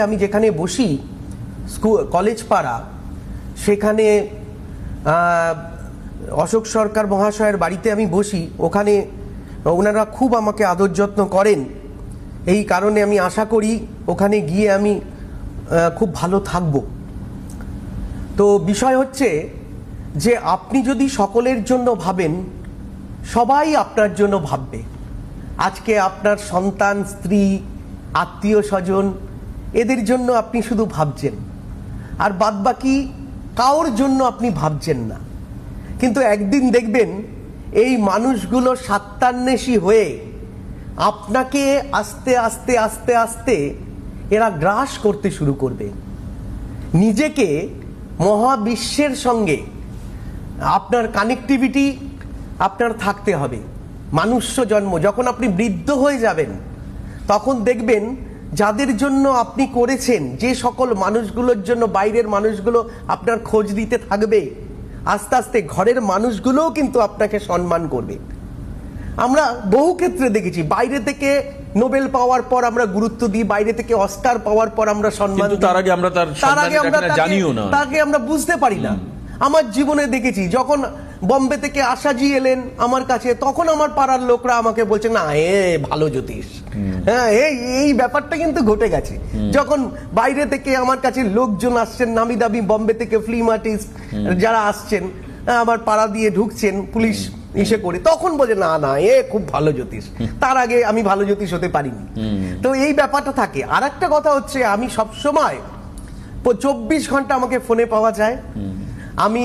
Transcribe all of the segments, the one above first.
আমি যেখানে বসি স্কুল কলেজ পাড়া, সেখানে অশোক সরকার মহাশয়ের বাড়িতে আমি বসি, ওখানে ওনারা খুব আমাকে আদর যত্ন করেন। এই কারণে আমি আশা করি ওখানে গিয়ে আমি খুব ভালো থাকব। তো বিষয় হচ্ছে যে আপনি যদি সকলের জন্য ভাবেন, সবাই আপনার জন্য ভাববে। আজকে আপনার সন্তান, স্ত্রী, আত্মীয় স্বজন, এদের জন্য আপনি শুধু ভাবছেন, আর বাদবাকি কারোর জন্য আপনি ভাবছেন না। কিন্তু একদিন দেখবেন এই মানুষগুলো স্বার্থান্বেষী হয়ে আপনাকে আস্তে আস্তে আস্তে আস্তে এরা গ্রাস করতে শুরু করবে। নিজেকে মহাবিশ্বের সঙ্গে আপনার কানেক্টিভিটি আপনার থাকতে হবে। মানুষ্য জন্ম, যখন আপনি বৃদ্ধ হয়ে যাবেন তখন দেখবেন যাদের জন্য আপনি করেছেন, যে সকল মানুষগুলোর জন্য বাইরের মানুষগুলো আপনার খোঁজ দিতে থাকবে, আস্তে আস্তে ঘরের মানুষগুলোও কিন্তু আপনাকে সম্মান করবে। আমরা বহু ক্ষেত্রে দেখেছি, বাইরে থেকে নোবেল পাওয়ার পর আমরা গুরুত্ব দিই, বাইরে থেকে অস্কার পাওয়ার পর আমরা সম্মান দিই, তার আগে আমরা তাকে আমরা বুঝতে পারি না। আমার জীবনে দেখেছি, যখন বম্বে থেকে আশাজি এলেন আমার কাছে, তখন আমার পাড়ার লোকরা আমাকে বলছে, না এ ভালো জ্যোতিষ। হ্যাঁ, এই ব্যাপারটা কিন্তু ঘটে গেছে। যখন বাইরে থেকে আমার কাছে লোকজন আসছেন, নামি দামি বম্বে থেকে ফিল্ম আর্টিস্ট যারা আসছেন, আমার পাড়া দিয়ে ঢুকছেন পুলিশ ইসে করে, তখন বলে না না এ খুব ভালো জ্যোতিষ। তার আগে আমি ভালো জ্যোতিষ হতে পারিনি। তো এই ব্যাপারটা থাকে। আর একটা কথা হচ্ছে, আমি সবসময় 24 ঘন্টা আমাকে ফোনে পাওয়া যায়। আমি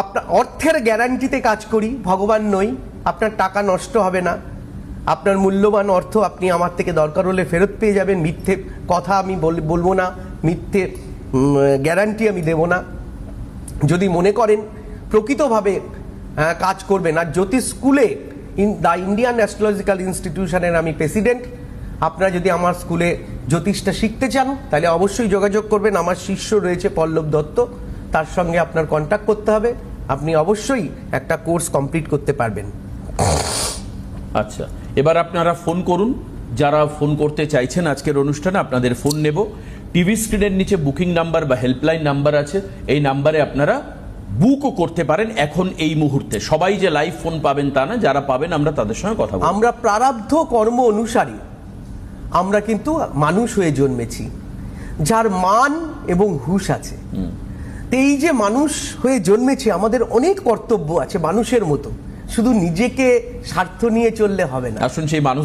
আপনার অর্থের গ্যারান্টিতে কাজ করি, ভগবান নই। আপনার টাকা নষ্ট হবে না, আপনার মূল্যবান অর্থ আপনি আমার থেকে দরকার হলে ফেরত পেয়ে যাবেন। মিথ্যে কথা আমি বলবো না, মিথ্যে গ্যারান্টি আমি দেব না। যদি মনে করেন প্রকৃতভাবে কাজ করবেন। আর জ্যোতিষ স্কুলে, দ্য ইন্ডিয়ান অ্যাস্ট্রোলজিক্যাল ইনস্টিটিউশনের আমি প্রেসিডেন্ট। আপনারা যদি আমার স্কুলে জ্যোতিষটা শিখতে চান তাহলে অবশ্যই যোগাযোগ করবেন। আমার শিষ্য রয়েছে পল্লব দত্ত, তার সঙ্গে আপনার কন্ট্যাক্ট করতে হবে। আপনি অবশ্যই একটা কোর্স কমপ্লিট করতে পারবেন। আচ্ছা, এবার আপনারা ফোন করুন। যারা ফোন করতে চাইছেন আজকের অনুষ্ঠানে, আপনাদের ফোন নেব। টিভি স্ক্রিনের নিচে বুকিং নাম্বার বা হেল্পলাইন নাম্বার আছে, এই নাম্বারে আপনারা বুকও করতে পারেন এখন এই মুহূর্তে। সবাই যে লাইভ ফোন পাবেন তা না, যারা পাবেন আমরা তাদের সঙ্গে কথা বলবো। আমরা প্রারব্ধ কর্ম অনুসারী আমরা কিন্তু মানুষ হয়ে জন্মেছি, যার মান এবং হুঁশ আছে। এই যে মানুষ হয়ে জন্মেছি, আমাদের অনেক কর্তব্য আছে মানুষের মতো। শুধু নিজেকে স্বার্থ নিয়ে চললে হবে না। আসুন সেই মানুষ